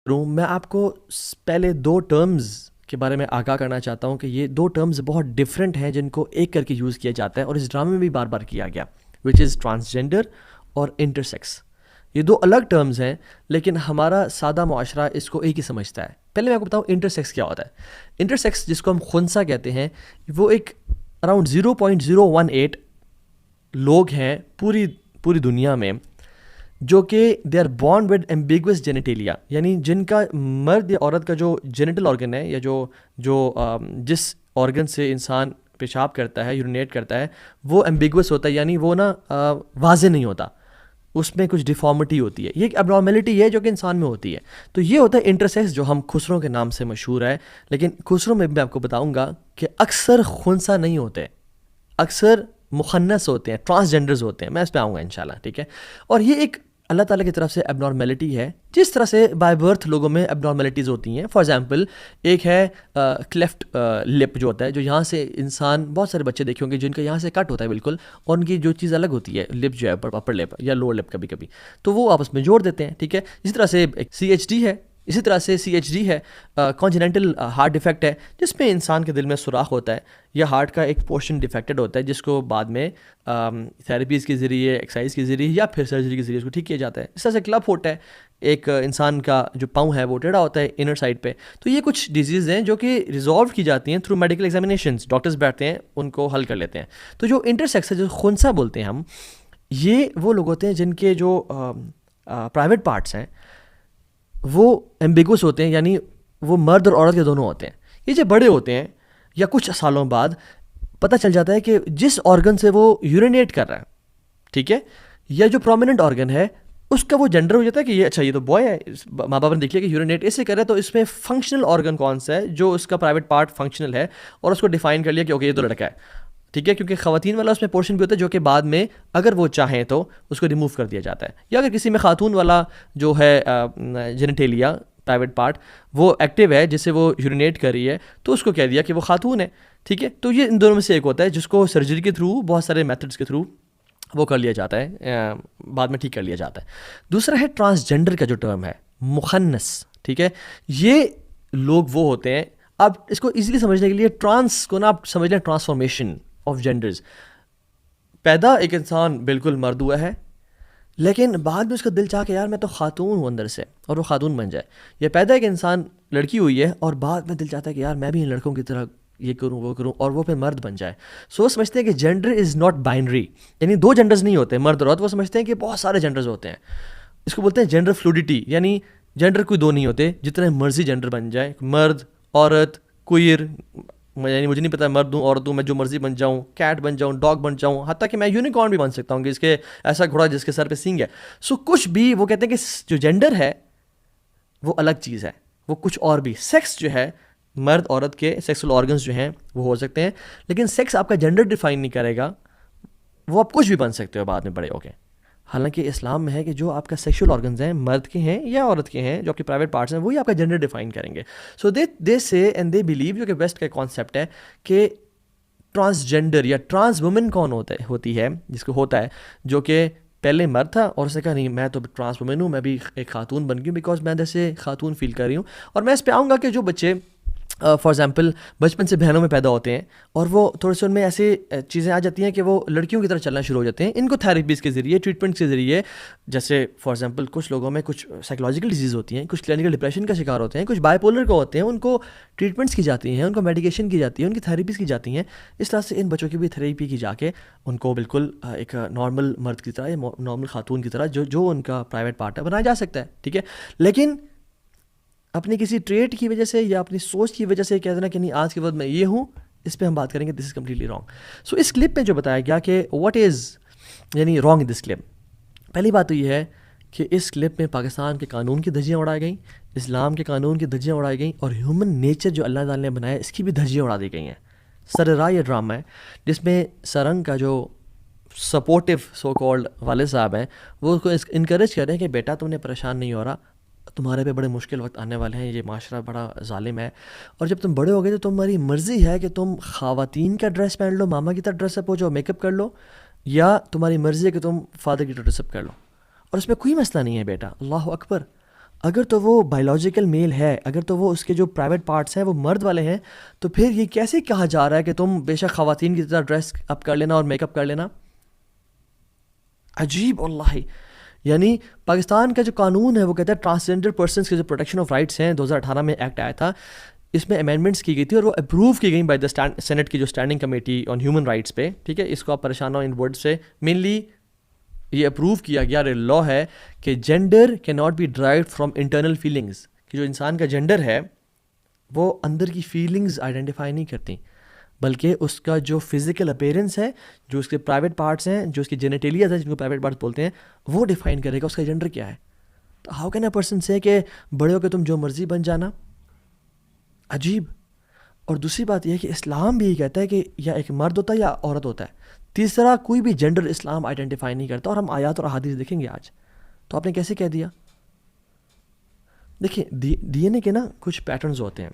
میں آپ کو پہلے 2 ٹرمز کے بارے میں آگاہ کرنا چاہتا ہوں کہ یہ 2 ٹرمز بہت ڈفرینٹ ہیں جن کو ایک کر کے یوز کیا جاتا ہے اور اس ڈرامے میں بھی بار بار کیا گیا، وچ از ٹرانسجینڈر اور انٹرسیکس۔ یہ 2 الگ ٹرمز ہیں لیکن ہمارا سادہ معاشرہ اس کو ایک ہی سمجھتا ہے۔ پہلے میں آپ کو بتاؤں انٹرسیکس کیا ہوتا ہے۔ انٹرسیکس جس کو ہم خنثی کہتے ہیں، وہ ایک اراؤنڈ 0.018 لوگ ہیں پوری دنیا میں جو کہ they are born with ambiguous genitalia, یعنی جن کا مرد یا عورت کا جو جینیٹل آرگن ہے یا جو جس آرگن سے انسان پیشاب کرتا ہے، یورینیٹ کرتا ہے، وہ ایمبیگوس ہوتا ہے، یعنی وہ واضح نہیں ہوتا، اس میں کچھ ڈیفارمٹی ہوتی ہے۔ یہ ایک اب نارملٹی ہے جو کہ انسان میں ہوتی ہے۔ تو یہ ہوتا ہے انٹرسیکس جو ہم خسروں کے نام سے مشہور ہے، لیکن خسروں میں بھی میں آپ کو بتاؤں گا کہ اکثر خنثی نہیں ہوتے، اکثر مخنث ہوتے ہیں، ٹرانسجینڈرز ہوتے ہیں۔ میں اس پہ آؤں گا انشاءاللہ، ٹھیک ہے۔ اور یہ ایک اللہ تعالیٰ کی طرف سے اب نارمیلٹی ہے، جس طرح سے بائی برتھ لوگوں میں اب نارمیلٹیز ہوتی ہیں۔ فار ایگزامپل ایک ہے کلیفٹ لپ جو ہوتا ہے، جو یہاں سے انسان بہت سارے بچے دیکھے ہوں گے جن کا یہاں سے کٹ ہوتا ہے بالکل، اور ان کی جو چیز الگ ہوتی ہے، لپ جو ہے اپر لپ یا لوور لپ کبھی کبھی، تو وہ آپس میں جوڑ دیتے ہیں، ٹھیک ہے۔ اسی طرح سے CHD ہے، اسی طرح سے CHD ہے کانجیننٹل ہارٹ ڈیفیکٹ ہے، جس میں انسان کے دل میں سوراخ ہوتا ہے یا ہارٹ کا ایک پورشن ڈیفیکٹڈ ہوتا ہے، جس کو بعد میں تھیراپیز کے ذریعے، ایکسرسائز کے ذریعے یا پھر سرجری کے ذریعے اس کو ٹھیک کیا جاتا ہے۔ اس طرح سے کلب فٹ ہے، ایک انسان کا جو پاؤں ہے وہ ٹیڑھا ہوتا ہے انر سائڈ پہ۔ تو یہ کچھ ڈیزیز ہیں جو کہ ریزالو کی جاتی ہیں تھرو میڈیکل ایگزامینیشنز، ڈاکٹرز بیٹھتے ہیں ان کو حل کر لیتے ہیں۔ تو جو انٹرسیکس ہے، جو خنثی بولتے ہیں ہم، یہ وہ لوگ ہوتے ہیں جن کے جو پرائیویٹ پارٹس ہیں وہ ایمبیگوس ہوتے ہیں، یعنی وہ مرد اور عورت کے دونوں ہوتے ہیں۔ یہ جو بڑے ہوتے ہیں یا کچھ سالوں بعد پتہ چل جاتا ہے کہ جس آرگن سے وہ یورینیٹ کر رہا ہے، ٹھیک ہے، یا جو پرومیننٹ آرگن ہے، اس کا وہ جینڈر ہو جاتا ہے کہ یہ اچھا یہ تو بوائے ہے، ماں باپ نے دیکھ لیا کہ یورینیٹ اس سے کر رہا ہے، تو اس میں فنکشنل آرگن کون سا ہے جو اس کا پرائیویٹ پارٹ فنکشنل ہے، اور اس کو ڈیفائن کر لیا کہ اوکے یہ تو لڑکا ہے، ٹھیک ہے، کیونکہ خواتین والا اس میں پورشن بھی ہوتا ہے جو کہ بعد میں اگر وہ چاہیں تو اس کو ریموو کر دیا جاتا ہے، یا اگر کسی میں خاتون والا جو ہے جینیٹیلیا پرائیویٹ پارٹ وہ ایکٹیو ہے، جس سے وہ یورینیٹ کر رہی ہے، تو اس کو کہہ دیا کہ وہ خاتون ہے، ٹھیک ہے۔ تو یہ ان دونوں میں سے ایک ہوتا ہے جس کو سرجری کے تھرو، بہت سارے میتھڈس کے تھرو وہ کر لیا جاتا ہے، بعد میں ٹھیک کر لیا جاتا ہے۔ دوسرا ہے ٹرانسجینڈر کا جو ٹرم ہے، مخنث، ٹھیک ہے۔ یہ لوگ وہ ہوتے ہیں، اب اس کو ایزیلی سمجھنے کے لیے ٹرانس کو آپ سمجھ لیں ٹرانسفارمیشن آف جینڈرز۔ پیدا ایک انسان بالکل مرد ہوا ہے، لیکن بعد میں اس کا دل چاہ کہ یار میں تو خاتون ہوں اندر سے، اور وہ خاتون بن جائے۔ یا پیدا ایک انسان لڑکی ہوئی ہے اور بعد میں دل چاہتا ہے کہ یار میں بھی ان لڑکوں کی طرح یہ کروں وہ کروں، اور وہ پھر مرد بن جائے۔ سو وہ سمجھتے ہیں کہ جینڈر از ناٹ بائنری، یعنی 2 جینڈرز نہیں ہوتے، مرد اور عورت۔ وہ سمجھتے ہیں کہ بہت سارے جینڈرز ہوتے ہیں، اس کو بولتے ہیں جینڈر فلوڈیٹی، یعنی جینڈر کوئی 2 نہیں ہوتے، جتنے مرضی جینڈر بن جائے، مرد، عورت، کوئر، یعنی مجھے نہیں پتا مرد ہوں عورت ہوں، میں جو مرضی بن جاؤں، کیٹ بن جاؤں، ڈاگ بن جاؤں، حتیٰ کہ میں یونیکارن بھی بن سکتا ہوں کہ اس کے ایسا گھوڑا جس کے سر پہ سینگ ہے۔ سو کچھ بھی وہ کہتے ہیں کہ جو جینڈر ہے وہ الگ چیز ہے، وہ کچھ اور بھی۔ سیکس جو ہے، مرد عورت کے سیکسول آرگنز جو ہیں وہ ہو سکتے ہیں، لیکن سیکس آپ کا جینڈر ڈیفائن نہیں کرے گا، وہ آپ کچھ بھی بن سکتے ہو بعد میں بڑے ہو کے۔ حالانکہ اسلام میں ہے کہ جو آپ کا سیکشول آرگنز ہیں، مرد کے ہیں یا عورت کے ہیں، جو آپ کے پرائیویٹ پارٹس ہیں، وہی آپ کا جینڈر ڈیفائن کریں گے۔ سو دے سے اینڈ دے بلیو، جو کہ ویسٹ کا کانسیپٹ ہے کہ ٹرانسجینڈر یا ٹرانس وومن کون ہوتی ہے، جس کو ہوتا ہے جو کہ پہلے مرد تھا اور اس نے کہا نہیں میں تو ٹرانس وومن ہوں، میں بھی ایک خاتون بن گئی ہوں بیکاز میں جیسے خاتون فیل کر رہی ہوں۔ اور میں اس پہ آؤں گا کہ جو بچے فار ایگزامپل بچپن سے بہنوں میں پیدا ہوتے ہیں اور وہ تھوڑے سے ان میں ایسی چیزیں آ جاتی ہیں کہ وہ لڑکیوں کی طرح چلنا شروع ہو جاتے ہیں، ان کو تھیراپیز کے ذریعے، ٹریٹمنٹس کے ذریعے، جیسے فار ایگزامپل کچھ لوگوں میں کچھ سائیکولوجیکل ڈیزیز ہوتی ہیں، کچھ کلینکل ڈپریشن کا شکار ہوتے ہیں، کچھ بائی پولر کو ہوتے ہیں، ان کو ٹریٹمنٹس کی جاتی ہیں، ان کو میڈیکیشن کی جاتی ہے، ان کی تھیراپیز کی جاتی ہیں۔ اس طرح سے ان بچوں کی بھی تھیراپی کی جا کے ان کو بالکل ایک نارمل مرد کی طرح یا نارمل خاتون کی طرح جو ان کا پرائیویٹ پارٹ ہے بنایا جا سکتا ہے، ٹھیک ہے۔ لیکن اپنی کسی ٹریٹ کی وجہ سے یا اپنی سوچ کی وجہ سے کہہ دینا کہ نہیں آج کے وقت میں یہ ہوں، اس پہ ہم بات کریں گے، this is completely wrong. So اس کلپ میں جو بتایا گیا کہ واٹ از یعنی رانگ ان دس کلپ، پہلی بات تو یہ ہے کہ اس کلپ میں پاکستان کے قانون کی دھجیاں اڑائی گئیں، اسلام کے قانون کی دھجیاں اڑائی گئیں، اور ہیومن نیچر جو اللہ تعالیٰ نے بنایا اس کی بھی دھجیاں اڑا دی گئی ہیں۔ سر راہ یہ ڈرامہ ہے جس میں سرنگ کا جو سپورٹیو سو کالڈ والد صاحب ہیں وہ اس کو انکریج کر رہے ہیں کہ بیٹا تم نے پریشان نہیں ہو رہا، تمہارے پہ بڑے مشکل وقت آنے والے ہیں، یہ معاشرہ بڑا ظالم ہے، اور جب تم بڑے ہو گئے تو تمہاری مرضی ہے کہ تم خواتین کا ڈریس پہن لو، ماما کی طرح ڈریس اپ ہو جاؤ، میک اپ کر لو، یا تمہاری مرضی ہے کہ تم فادر کی طرح ڈریس اپ کر لو، اور اس میں کوئی مسئلہ نہیں ہے بیٹا۔ اللہ اکبر، اگر تو وہ بایولوجیکل میل ہے، اگر تو وہ اس کے جو پرائیویٹ پارٹس ہیں وہ مرد والے ہیں، تو پھر یہ کیسے کہا جا رہا ہے کہ تم بے شک خواتین کی طرح ڈریس اپ کر لینا اور میک اپ کر لینا؟ عجیب واللہ. یعنی پاکستان کا جو قانون ہے وہ کہتا ہے ٹرانسجینڈر پرسنس کے جو پروٹیکشن آف رائٹس ہیں، 2018 میں ایکٹ آیا تھا، اس میں امینڈمنٹس کی گئی تھی اور وہ اپروو کی گئی بائی دا سینٹ کی جو standing committee on human rights پہ. ٹھیک ہے، اس کو آپ پریشان ہو ان ورڈ سے. مینلی یہ اپروو کیا گیا لا ہے کہ جینڈر کی not be derived from internal feelings, کہ جو انسان کا جینڈر ہے وہ اندر کی فیلنگز آئیڈینٹیفائی نہیں کرتی، بلکہ اس کا جو فزیکل اپیرنس ہے، جو اس کے پرائیویٹ پارٹس ہیں، جو اس کی جینیٹیلیاز ہیں جن کو پرائیویٹ پارٹس بولتے ہیں، وہ ڈیفائن کرے گا اس کا جینڈر کیا ہے. تو ہاؤ کین اے پرسن سے کہ بڑے ہو کے تم جو مرضی بن جانا؟ عجیب. اور دوسری بات یہ ہے کہ اسلام بھی یہ کہتا ہے کہ یا ایک مرد ہوتا ہے یا عورت ہوتا ہے. تیسرا کوئی بھی جینڈر اسلام آئیڈینٹیفائی نہیں کرتا، اور ہم آیات اور احادیث دیکھیں گے آج. تو آپ نے کیسے کہہ دیا؟ دیکھیں ڈی این اے کے نا کچھ پیٹرنز ہوتے ہیں،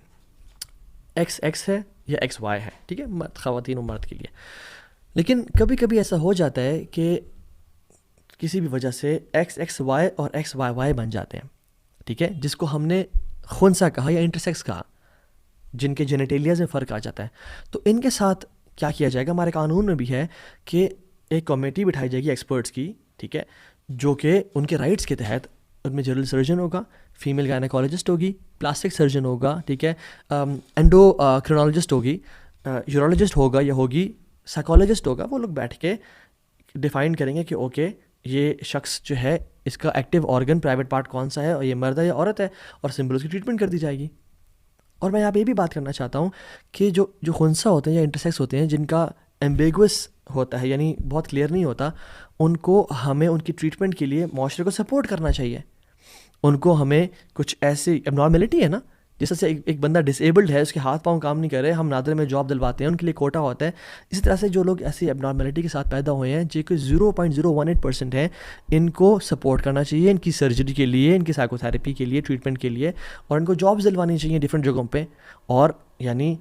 ایکس ایکس ہے یا ایکس وائی ہے، ٹھیک ہے، خواتین و مرد کے لیے. لیکن کبھی کبھی ایسا ہو جاتا ہے کہ کسی بھی وجہ سے ایکس ایکس وائی اور ایکس وائی وائی بن جاتے ہیں، ٹھیک ہے، جس کو ہم نے خنثی کہا یا انٹرسیکس کہا، جن کے جینیٹیلیاز میں فرق آ جاتا ہے. تو ان کے ساتھ کیا کیا جائے گا؟ ہمارے قانون میں بھی ہے کہ ایک کمیٹی بٹھائی جائے گی ایکسپرٹس کی، ٹھیک ہے، جو کہ ان کے رائٹس کے تحت ان میں جنرل سرجن ہوگا، فیمیل گائنیکالوجسٹ ہوگی، پلاسٹک سرجن ہوگا، ٹھیک ہے، اینڈو کرنالوجسٹ ہوگی، یورولوجسٹ ہوگا یا ہوگی، سائیکالوجسٹ ہوگا. وہ لوگ بیٹھ کے ڈیفائن کریں گے کہ اوکے یہ شخص جو ہے اس کا ایکٹیو آرگن پرائیویٹ پارٹ کون سا ہے، اور یہ مرد ہے یا عورت ہے، اور سمپل اس کی ٹریٹمنٹ کر دی جائے گی. اور میں یہاں پہ یہ بھی بات کرنا چاہتا ہوں کہ جو خنثی ہوتے ہیں یا انٹرسیکس ہوتے ہیں جن کا ایمبیگوس ہوتا ہے، یعنی بہت کلیئر نہیں ہوتا، ان کو ہمیں ان کی ٹریٹمنٹ کے لیے معاشرے کو سپورٹ کرنا چاہیے. ان کو ہمیں کچھ ایسی اب نارملٹی ہے نا، جس سے ایک بندہ ڈس ایبلڈ ہے، اس کے ہاتھ پاؤں کام نہیں کر رہے، ہم نادر میں جاب دلواتے ہیں، ان کے لیے کوٹا ہوتا ہے. اسی طرح سے جو لوگ ایسی اب نارملٹی کے ساتھ پیدا ہوئے ہیں، جو کہ 0.018% ہیں، ان کو سپورٹ کرنا چاہیے، ان کی سرجری کے لیے، ان کی سائیکو تھراپی کے لیے، ٹریٹمنٹ کے لیے، اور ان کو جابس دلوانی چاہیے ڈفرینٹ جگہوں پہ، اور یعنی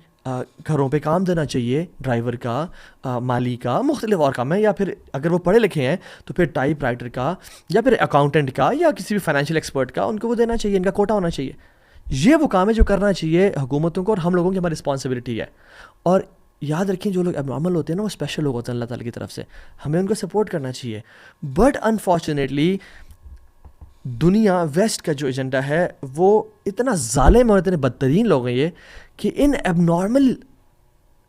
گھروں پہ کام دینا چاہیے، ڈرائیور کا، مالی کا، مختلف اور کام ہے، یا پھر اگر وہ پڑھے لکھے ہیں تو پھر ٹائپ رائٹر کا، یا پھر اکاؤنٹنٹ کا، یا کسی بھی فائنینشیل ایکسپرٹ کا، ان کو وہ دینا چاہیے، ان کا کوٹا ہونا چاہیے. یہ وہ کام ہے جو کرنا چاہیے حکومتوں کو، اور ہم لوگوں کی ہماری رسپانسبلٹی ہے. اور یاد رکھیں جو لوگ اب نارمل ہوتے ہیں نا وہ اسپیشل لوگ ہوتے ہیں اللہ تعالیٰ کی طرف سے، ہمیں ان کو سپورٹ کرنا چاہیے. بٹ انفارچونیٹلی دنیا ویسٹ کا جو ایجنڈا ہے وہ اتنا ظالم اور اتنے بدترین لوگ ہیں یہ، کہ ان اب نارمل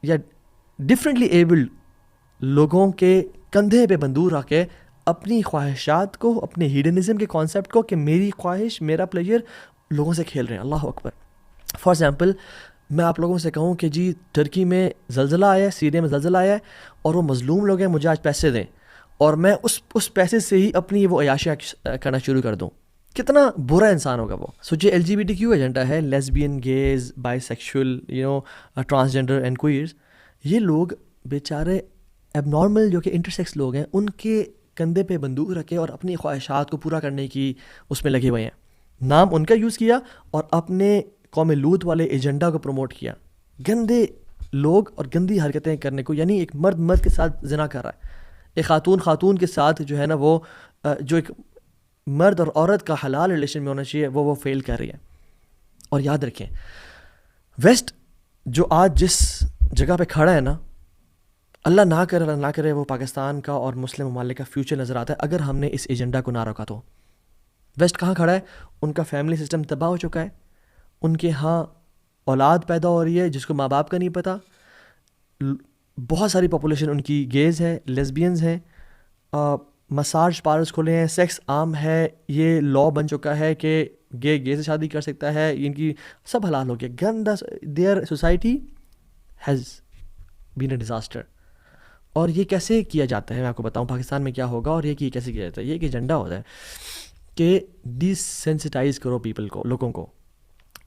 یا ڈفرینٹلی ایبلڈ لوگوں کے کندھے پہ بندوق رکھ کے اپنی خواہشات کو، اپنے ہیڈنزم کے کانسیپٹ کو، کہ میری خواہش میرا پلیجر، لوگوں سے کھیل رہے ہیں. اللہ اکبر. فار ایگزامپل میں آپ لوگوں سے کہوں کہ جی ترکی میں زلزلہ آیا ہے، سیریا میں زلزلہ آیا ہے، اور وہ مظلوم لوگ ہیں، مجھے آج پیسے دیں، اور میں اس پیسے سے ہی اپنی وہ عیاشیاں کرنا شروع کر دوں، کتنا برا انسان ہوگا وہ. سو جو LGBTQ ایجنڈا ہے، lesbians, gays, bisexual, transgender and queers, یہ لوگ بیچارے اب نارمل جو کہ انٹرسیکس لوگ ہیں، ان کے کندھے پہ بندوق رکھے اور اپنی خواہشات کو پورا کرنے کی اس میں لگے ہوئے ہیں. نام ان کا یوز کیا اور اپنے قوم لوط والے ایجنڈا کو پروموٹ کیا. گندے لوگ اور گندی حرکتیں کرنے کو، یعنی ایک مرد مرد کے ساتھ زنا کر رہا ہے، ایک خاتون خاتون کے ساتھ جو ہے نا وہ جو ایک مرد اور عورت کا حلال ریلیشن میں ہونا چاہیے وہ فیل کر رہی ہے. اور یاد رکھیں ویسٹ جو آج جس جگہ پہ کھڑا ہے نا، اللہ نہ کرے وہ پاکستان کا اور مسلم ممالک کا فیوچر نظر آتا ہے اگر ہم نے اس ایجنڈا کو نہ روکا. تو ویسٹ کہاں کھڑا ہے؟ ان کا فیملی سسٹم تباہ ہو چکا ہے، ان کے ہاں اولاد پیدا ہو رہی ہے جس کو ماں باپ کا نہیں پتہ، بہت ساری پاپولیشن ان کی گیز ہے، لیسبینز ہیں، مساج پارلرز کھولے ہیں، سیکس عام ہے، یہ لا بن چکا ہے کہ گے سے شادی کر سکتا ہے، ان کی سب حلال ہو گیا. گندا their society has been a disaster. اور یہ کیسے کیا جاتا ہے میں آپ کو بتاؤں پاکستان میں کیا ہوگا، اور یہ کیسے کیا جاتا ہے. یہ ایک ایجنڈا ہوتا ہے کہ ڈی سینسٹائز کرو پیپل کو، لوگوں کو.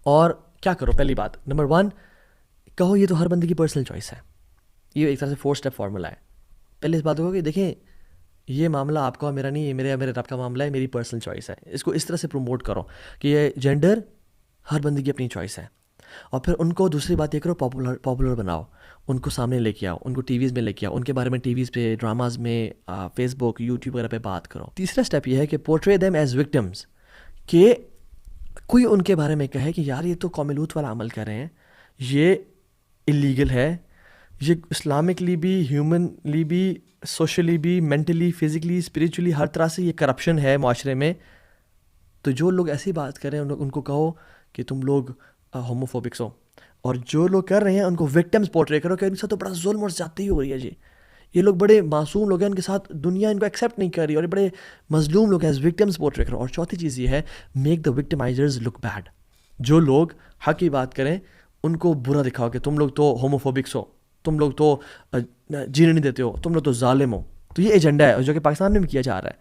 اور کیا کرو؟ پہلی بات نمبر 1 کہو یہ تو ہر بندے کی پرسنل چوائس ہے. یہ ایک طرح سے 4 اسٹیپ فارمولا ہے. پہلے اس بات کو کہ دیکھیں یہ معاملہ آپ کا میرا نہیں، یہ میرے رب کا معاملہ ہے، میری پرسنل چوائس ہے. اس کو اس طرح سے پروموٹ کرو کہ یہ جینڈر ہر بندے کی اپنی چوائس ہے. اور پھر ان کو دوسری بات یہ کرو پاپولر بناؤ، ان کو سامنے لے کے آؤ، ان کو ٹی ویز میں لے کے آؤ، ان کے بارے میں ٹی ویز پہ، ڈراماز میں، فیس بک، یوٹیوب وغیرہ پہ بات کرو. تیسرا اسٹیپ یہ ہے کہ پورٹرے دیم ایز وکٹمز، کہ کوئی ان کے بارے میں کہے کہ یار یہ تو قوم لوط والا عمل کر رہے ہیں، یہ اللیگل ہے، یہ اسلامکلی بھی، ہیومنلی بھی، سوشلی بھی، مینٹلی، فزیکلی، اسپریچولی، ہر طرح سے یہ کرپشن ہے معاشرے میں. تو جو لوگ ایسی بات کریں ان کو کہو کہ تم لوگ ہوموفوبکس ہو، اور جو لوگ کر رہے ہیں ان کو وکٹمز پورٹری کرو کہ ان کے ساتھ تو بڑا ظلم اور زیادتی ہو رہی ہے جی، یہ لوگ بڑے معصوم لوگ ہیں، ان کے ساتھ دنیا ان کو ایکسیپٹ نہیں کر رہی، اور یہ بڑے مظلوم لوگ ہیں، ایز وکٹمز پورٹری کرو. اور چوتھی چیز یہ ہے، میک دا وکٹمائزرز لک بیڈ. جو لوگ حق کی بات کریں ان کو برا دکھاؤ کہ تم لوگ تو ہوموفوبکس ہو، تم لوگ تو جینے نہیں دیتے ہو، تم لوگ تو ظالم ہو. تو یہ ایجنڈا ہے جو کہ پاکستان میں بھی کیا جا رہا ہے.